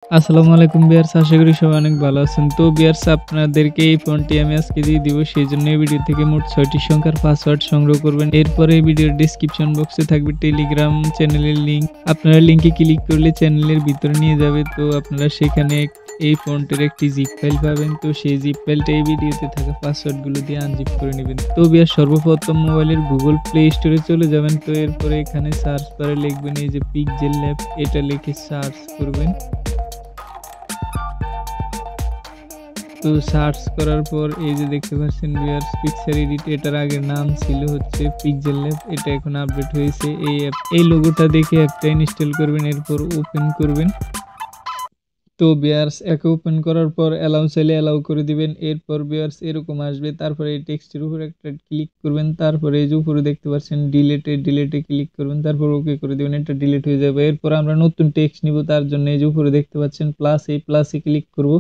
আসসালামু আলাইকুম ভিউয়ার্স, আশা করি সবাই অনেক ভালো আছেন। তো ভিউয়ার্স, আপনাদেরকে এই ফোনটি আমি আজকে দিয়ে দিব, সেজন্য এই ভিডিও থেকে মোট 6টি সংখ্যার পাসওয়ার্ড সংগ্রহ করবেন। এরপরে এই ভিডিওর ডেসক্রিপশন বক্সে থাকবে টেলিগ্রাম চ্যানেলের লিংক। আপনারা লিংকে ক্লিক করলে চ্যানেলের ভিতরে নিয়ে যাবে। তো আপনারা সেখানে এই ফোনটির একটি জিপ ফাইল পাবেন। তো সেই জিপ ফাইলটা এই ভিডিওতে থাকা পাসওয়ার্ডগুলো দিয়ে আনজিপ করে নেবেন। তো ভিউয়ার্স, সর্বপ্রথম মোবাইলের গুগল প্লে স্টোরে চলে যাবেন। তো এরপরে এখানে সার্চ বারে লিখবেন এই যে পিক্সেল ল্যাব, এটা লিখে সার্চ করবেন। তো সার্চ করার পর এই যে দেখতে পাচ্ছেন ভিউয়ার্স, পিকচার এডিট, এটার আগের নাম ছিল হচ্ছে পিক্সেল ল্যাব, এটা এখন আপডেট হয়েছে। এই অ্যাপ, এই লোগোটা দেখে অ্যাপটা ইনস্টল করবেন, এরপর ওপেন করবেন। তো ভিউয়ার্স, একে ওপেন করার পর অ্যালাউ চাইলে অ্যালাউ করে দিবেন। এরপর ভিউয়ার্স এরকম আসবে, তারপরে এই টেক্সটের উপর একটা ক্লিক করবেন, তারপরে এই যে উপরে দেখতে পাচ্ছেন ডিলেটে ক্লিক করবেন, তারপর ওকে করে দিবেন, এটা ডিলিট হয়ে যাবে। এরপর আমরা নতুন টেক্সট নিব, তার জন্য এই যে উপরে দেখতে পাচ্ছেন প্লাস, এই প্লাসে ক্লিক করব।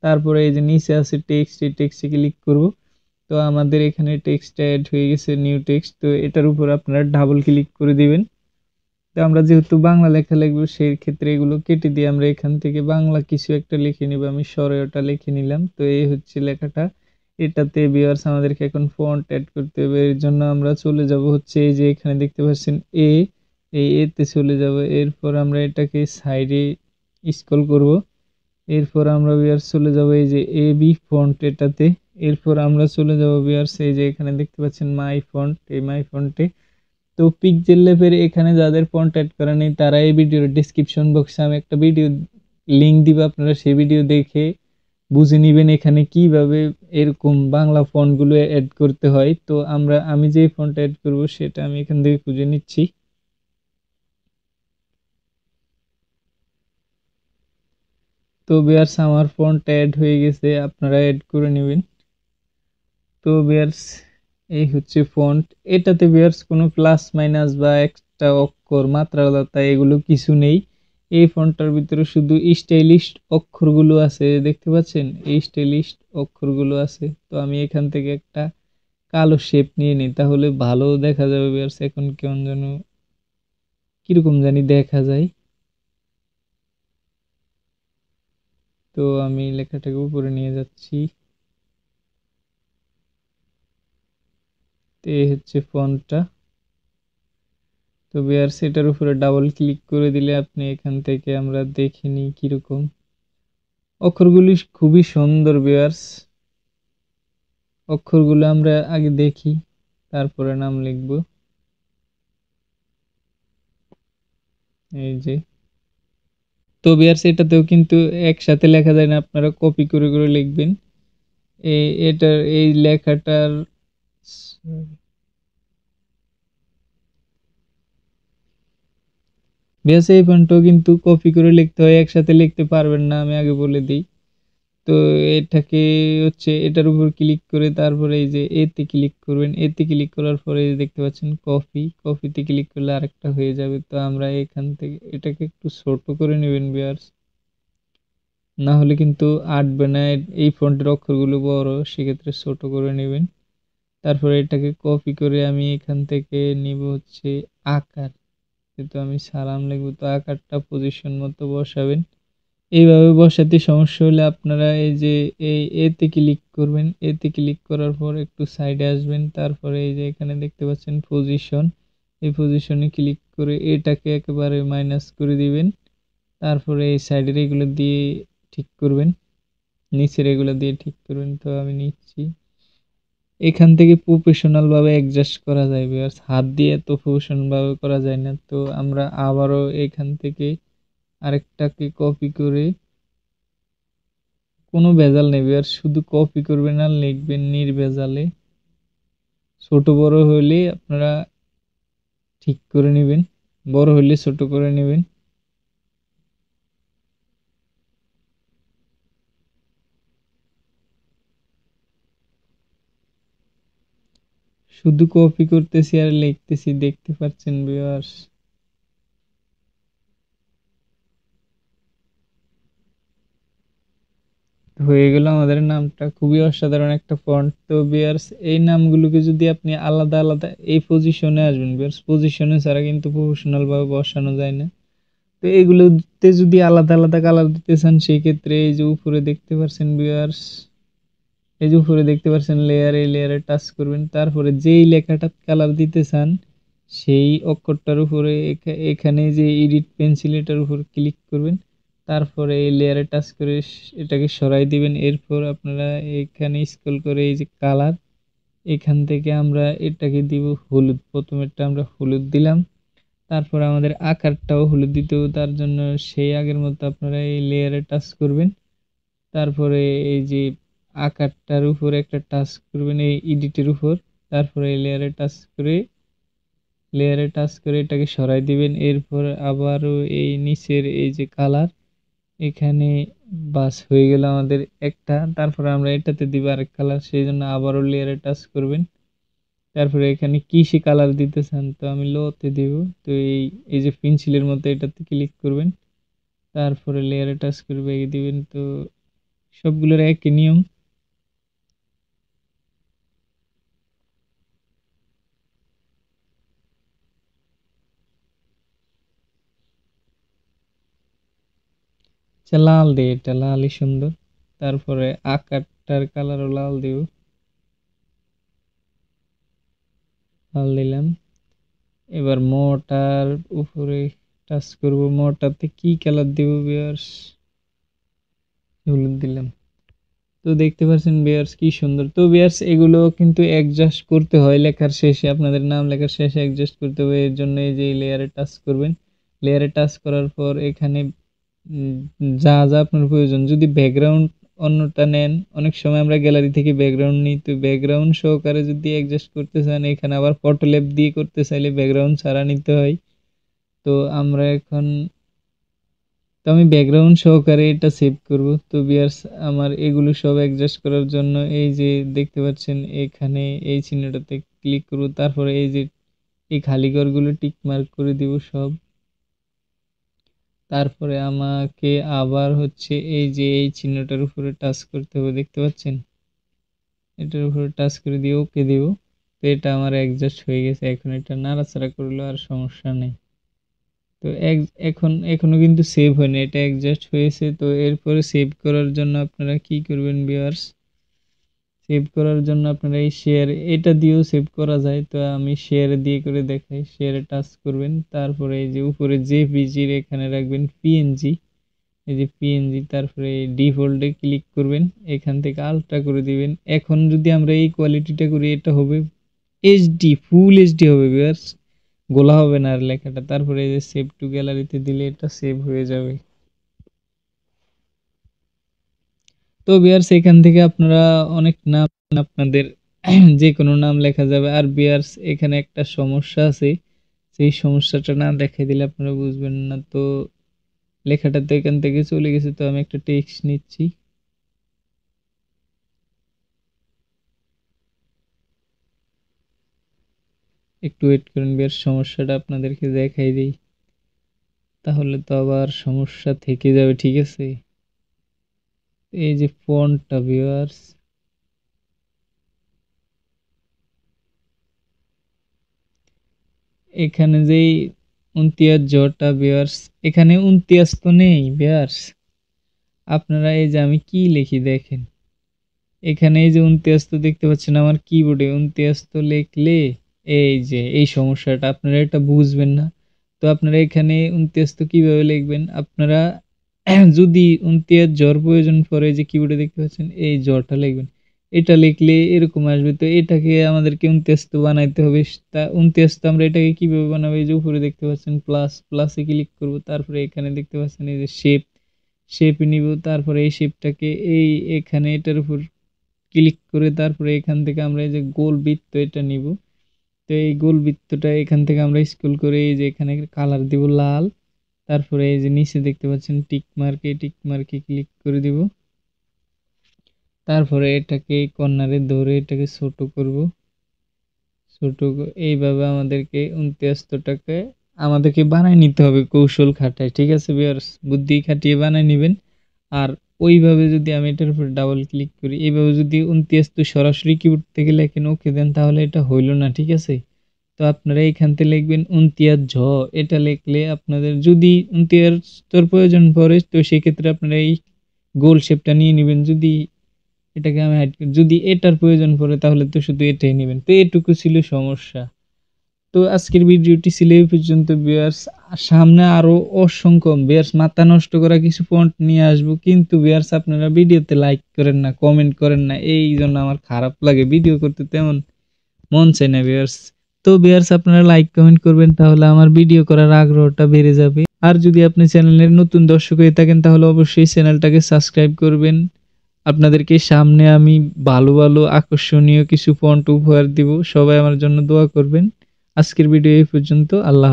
তারপরে এই যে নিচে আছে টেক্সট, এই টেক্সটে ক্লিক করব। তো আমাদের এখানে টেক্সটটা অ্যাড হয়ে গেছে, নিউ টেক্সট। তো এটার উপর আপনারা ডাবল ক্লিক করে দিবেন। তো আমরা যেহেতু বাংলা লেখা লিখবো, সেই ক্ষেত্রে এগুলো কেটে দিয়ে আমরা এখান থেকে বাংলা কিছু একটা লিখে নিব। আমি সরয়টা লিখে নিলাম। তো এই হচ্ছে লেখাটা। এটাতে ভিউয়ার্স আমাদেরকে এখন ফন্ট অ্যাড করতে হবে। এর জন্য আমরা চলে যাব হচ্ছে এই যে এখানে দেখতে পাচ্ছেন এই এতে চলে যাব। এরপর আমরা এটাকে সাইডে স্ক্রল করব। এরপর আমরা ভিউয়ার্স চলে যাব এই যে এবি ফন্ট এটাতে। এরপর আমরা চলে যাব ভিউয়ার্স এই যে এখানে দেখতে পাচ্ছেন মাই ফন্ট, এই মাই ফন্টে। তো পিক্সেল ল্যাবের এখানে যাদের ফন্ট অ্যাড করা নেই, তারা এই ভিডিওর ডেসক্রিপশন বক্সে আমি একটা ভিডিও লিংক দিব, আপনারা সেই ভিডিও দেখে বুঝে নেবেন এখানে কিভাবে এরকম বাংলা ফন্টগুলো অ্যাড করতে হয়। তো আমি যে ফন্ট অ্যাড করব সেটা আমি এখান থেকে খুঁজে নিচ্ছি। তো ভিউয়ার্স, আমার ফন্ট অ্যাড হয়ে গেছে, আপনারা অ্যাড করে নেবেন। তো ভিউয়ার্স, এই হচ্ছে ফন্ট। এটাতে ভিউয়ার্স কোনো প্লাস মাইনাস বা এক্সট্রা অক্ষর, মাত্রা এগুলো কিছু নেই। এই ফন্টটার ভিতরে শুধু স্টাইলিশ অক্ষরগুলো আছে, দেখতে পাচ্ছেন এই স্টাইলিশ অক্ষরগুলো আছে। তো আমি এখান থেকে একটা কালো শেপ নিয়ে নিই, তাহলে ভালো দেখা যাবে ভিউয়ার্স। এখন কেমন যেন কিরকম জানি দেখা যায়। তো আমি লেখাটাকে উপরে নিয়ে যাচ্ছি। তো এই হচ্ছে ফন্টটা। তো ভিউয়ার্স, এটার উপরে ডাবল ক্লিক করে দিলে আপনি এখান থেকে আমরা দেখে নিই কিরকম। অক্ষরগুলি খুবই সুন্দর ভিউয়ার্স। অক্ষরগুলো আমরা আগে দেখি, তারপরে নাম লিখব। এই যে, তো ভিউয়ার্স এটাতেও কিন্তু একসাথে লেখা যায় না, আপনারা কপি করে করে লিখবেন। এটার এই লেখাটার ভিউয়ার্স এই ফন্টও কিন্তু কপি করে লিখতে হয়, একসাথে লিখতে পারবেন না, আমি আগে বলে দিই। তো এটাকে হচ্ছে এটার উপর ক্লিক করে তারপরে এই যে এতে ক্লিক করবেন। এতে ক্লিক করার পরে দেখতে পাচ্ছেন কপিতে ক্লিক করলে আরেকটা হয়ে যাবে। তো আমরা এখান থেকে এটাকে একটু ছোট করে নেবেন ভিউয়ার্স, না হলে কিন্তু আটবে না। এই ফন্টের অক্ষরগুলো বড়, সেক্ষেত্রে ছোট করে নেবেন। তারপরে এটাকে কপি করে আমি এখান থেকে নিব হচ্ছে আকার। যেহেতু আমি সালাম লিখবো, তো আকারটা পজিশন মতো বসাবেন। এইভাবে বসাতে সমস্যা হলে আপনারা এই যে এতে ক্লিক করবেন। এতে ক্লিক করার পর একটু সাইডে আসবেন, তারপরে এই যে এখানে দেখতে পাচ্ছেন পজিশন, এই পজিশনে ক্লিক করে এটাকে একেবারে মাইনাস করে দিবেন। তারপরে এই সাইডের এগুলো দিয়ে ঠিক করবেন, নিচের এগুলো দিয়ে ঠিক করবেন। তো আমি নিচ্ছি। এখান থেকে প্রফেশনাল ভাবে অ্যাডজাস্ট করা যায় ভিউয়ার্স, হাত দিয়ে তো প্রফেশনাল ভাবে করা যায় না। তো আমরা আবারও এখান থেকে আরেকটাকে কপি করে, কোনো ভেজাল নেই ভিউয়ার্স, শুধু কপি করবেন আর লিখবেন নির্ভেজালে। ছোট বড় হইলে আপনারা ঠিক করে নেবেন, বড় হইলে ছোট করে নেবেন। শুধু কপি করতেছি আর লিখতেছি, দেখতে পাচ্ছেন ভিউয়ার্স। হয়ে গেল আমাদের নামটা, খুবই অসাধারণ একটা ফন্ট। তো ভিউয়ার্স, এই নামগুলোকে যদি আপনি আলাদা আলাদা এই পজিশনে আসবেন ভিউয়ার্স, পজিশনে ছাড়া কিন্তু প্রফেশনাল ভাবে বসানো যায় না। তো এগুলোতে যদি আলাদা আলাদা কালার দিতে চান সেই ক্ষেত্রে এই যে উপরে দেখতে পাচ্ছেন ভিউয়ার্স, এই যে উপরে দেখতে পাচ্ছেন লেয়ার, এই লেয়ারে টাচ করবেন, তারপরে যেই লেখাটা কালার দিতে চান সেই অক্ষরটার উপরে এখানে যে এডিট পেন্সিল এটার উপর ক্লিক করবেন, তারপরে এই লেয়ারে টাচ করে এটাকে সরাই দিবেন। এরপর আপনারা এখানে স্ক্রল করে এই যে কালার, এখান থেকে আমরা এটাকে দিব হলুদ, প্রথমেরটা আমরা হলুদ দিলাম। তারপর আমাদের আকারটাও হলুদ দিতে হবে, তার জন্য সেই আগের মতো আপনারা এই লেয়ারে টাচ করবেন, তারপরে এই যে আকারটার উপরে একটা টাচ করবেন এই এডিটের উপর, তারপরে এই লেয়ারে টাচ করে এটাকে সরাই দিবেন। এরপর আবারও এই নিচের এই যে কালার, এখানে বাস হয়ে গেল আমাদের একটা, তারপরে আমরা এটাতে দিব আরেক কালার, সেই জন্য আবারও লেয়ারে টাচ করবেন। তারপরে এখানে কিসে কালার দিতে চান, তো আমি লোতে দিব, তো এই যে পেন্সিলের মতো এটাতে ক্লিক করবেন, তারপরে লেয়ারে টাচ করে বেগে দিবেন। তো সবগুলোর একই নিয়ম। আচ্ছা, লাল দিয়ে, এটা লালই সুন্দর। তারপরে আকারটার কালারও লাল দিব, লাল দিলাম। এবার মোটার উপরে টাচ করব, মোটাতে কি কালার দিব ভিউয়ার্স, হলুদ দিলাম। তো দেখতে পাচ্ছেন ভিউয়ার্স কি সুন্দর। তো ভিউয়ার্স এগুলো কিন্তু অ্যাডজাস্ট করতে হয় লেখার শেষে, আপনাদের নাম লেখার শেষে অ্যাডজাস্ট করতে হবে। এর জন্য এই যে লেয়ারে টাচ করবেন, লেয়ারে টাচ করার পর এখানে যা যা আপনার প্রয়োজন, যদি ব্যাকগ্রাউন্ড অন্যটা নেন, অনেক সময় আমরা গ্যালারি থেকে ব্যাকগ্রাউন্ড নিই, তো ব্যাকগ্রাউন্ড সহকারে যদি অ্যাডজাস্ট করতে চান, এখানে আবার ফটো ল্যাব দিয়ে করতে চাইলে ব্যাকগ্রাউন্ড ছাড়া নিতে হয়। তো আমরা এখন, তো আমি ব্যাকগ্রাউন্ড সহকারে এটা সেভ করব। তো ভিউয়ার্স আমার এগুলো সব অ্যাডজাস্ট করার জন্য এই যে দেখতে পাচ্ছেন এখানে এই চিহ্নটাতে ক্লিক করব, তারপরে এই যে এই খালি ঘরগুলো টিক মার্ক করে দিব সব। তারপরে আমাকে আবার হচ্ছে এই যে এই চিহ্নটার উপরে টাচ করতে হবে, দেখতে পাচ্ছেন, এটার উপরে টাচ করে দিয়ে ওকে দিব। তো এটা আমার অ্যাডজাস্ট হয়ে গেছে, এখন এটা নাড়াচাড়া করলে আর সমস্যা নেই। তো এখনো কিন্তু সেভ হয়নি, এটা অ্যাডজাস্ট হয়েছে। তো এরপরে সেভ করার জন্য আপনারা কি করবেন ভিউয়ার্স, সেভ করার জন্য আপনারা এই শেয়ার, এটা দিয়েও সেভ করা যায়। তো আমি শেয়ার দিয়ে করে দেখাই, শেয়ারে টাচ করবেন, তারপরে এই যে উপরে জেপিজির এখানে রাখবেন পিএনজি, এই যে পিএনজি, তারপরে ডিফল্টে ক্লিক করবেন, এখান থেকে আলট্রা করে দিবেন। এখন যদি আমরা এই কোয়ালিটিটা করি, এটা হবে এইচডি, ফুল এইচডি হবে ভিউয়ার্স, গোলা হবে না আর লেখাটা। তারপরে এই যে সেভ টু গ্যালারিতে দিলে এটা সেভ হয়ে যাবে। তো ভিউয়ার্স এখান থেকে আপনারা অনেক নাম, আপনাদের যে কোনো নাম লেখা যাবে। আর ভিউয়ার্স এখানে একটা সমস্যা আছে, সেই সমস্যাটা না দেখাই দিলে আপনারা বুঝবেন না। তো লেখাটা তো এখান থেকে চলে গেছে, তো আমি একটা টেক্সট নিচ্ছি, একটু ওয়েট করেন ভিউয়ার্স, সমস্যাটা আপনাদেরকে দেখাই দিই, তাহলে তো আবার সমস্যা থেকে যাবে, ঠিক আছে। এই যে ফন্টটা ভিউয়ার্স, এখানে যেই ২৯ জটা ভিউয়ার্স, এখানে ২৯ তো নেই ভিউয়ার্স। আপনারা এই যে আমি কি লিখি দেখেন, এখানে এই যে ২৯ তো দেখতে পাচ্ছেন আমার কিবোর্ডে, ২৯ তো লিখলে এই যে এই সমস্যাটা আপনারা এটা বুঝবেন না। তো আপনারা এখানে ২৯ তো কিভাবে লিখবেন, আপনারা যদি ২৯ জর প্রয়োজন পড়ে, যে কিবোর্ডে দেখতে পাচ্ছেন এই জটা লিখবেন, এটা লিখলে এরকম আসবে। তো এটাকে আমাদেরকে ২৯ তো বানাইতে হবে। তা ২৯ তো আমরা এটাকে কিভাবে বানাবো, এই যে উপরে দেখতে পাচ্ছেন প্লাস, প্লাসে ক্লিক করব, তারপরে এখানে দেখতে পাচ্ছেন এই যে শেপ নিব, তারপরে এই শেপটাকে এই এখানে এটার উপর ক্লিক করে, তারপরে এখান থেকে আমরা এই যে গোল বৃত্ত এটা নিব। তো এই গোল বৃত্তটা এখান থেকে আমরা স্ক্রল করে এই যে এখানে কালার দিব লাল, তারপরে এই যে নিচে দেখতে পাচ্ছেন টিক মার্ক, এই টিক মার্কে ক্লিক করে দিব। তারপরে এটাকে এই কর্নারে ধরে এটাকে ছোট করব, এইভাবে আমাদেরকে ২৯টাকে আমাদেরকে বানায় নিতে হবে কৌশল খাটায়, ঠিক আছে ভিউয়ার্স, বুদ্ধি খাটিয়ে বানায় নেবেন। আর ওইভাবে যদি আমি এটার উপর ডাবল ক্লিক করি, এইভাবে যদি ২৯ তো সরাসরি কিবোর্ড থেকে লেখেন ওকে দেন, তাহলে এটা হইল না, ঠিক আছে। তো আপনারা এইখান থেকে লিখবেন 29 ঝ। এটা লিখলে আপনাদের যদি 29 প্রয়োজন পড়ে তো সেক্ষেত্রে আপনারা এই গোল শেপটা নিয়ে নেবেন। যদি এটাকে আমি হাইড করি, যদি এটার প্রয়োজন পড়ে তাহলে তো শুধু এটাই নেবেন। তো এটুকু ছিল সমস্যা। তো আজকের ভিডিওটি ছিল এই পর্যন্ত ভিউয়ার্স। সামনে আরো অসংখ্য ভিউয়ার্স মাথা নষ্ট করা কিছু পয়েন্ট নিয়ে আসবো, কিন্তু ভিউয়ার্স আপনারা ভিডিওতে লাইক করেন না, কমেন্ট করেন না, এই জন্য আমার খারাপ লাগে, ভিডিও করতে তেমন মন চায় না ভিউয়ার্স। তো ভিউয়ার্স আপনারা লাইক কমেন্ট করবেন, তাহলে আমার ভিডিও করার আগ্রহটা বেড়ে যাবে। আর যদি আপনি চ্যানেলের নতুন দর্শক হয়ে থাকেন তাহলে অবশ্যই চ্যানেলটাকে সাবস্ক্রাইব করবেন। আপনাদেরকে সামনে আমি ভালো ভালো আকর্ষণীয় কিছু পয়েন্ট উপহার দিব। সবাই আমার জন্য দোয়া করবেন। আজকের ভিডিও এই পর্যন্ত। আল্লাহ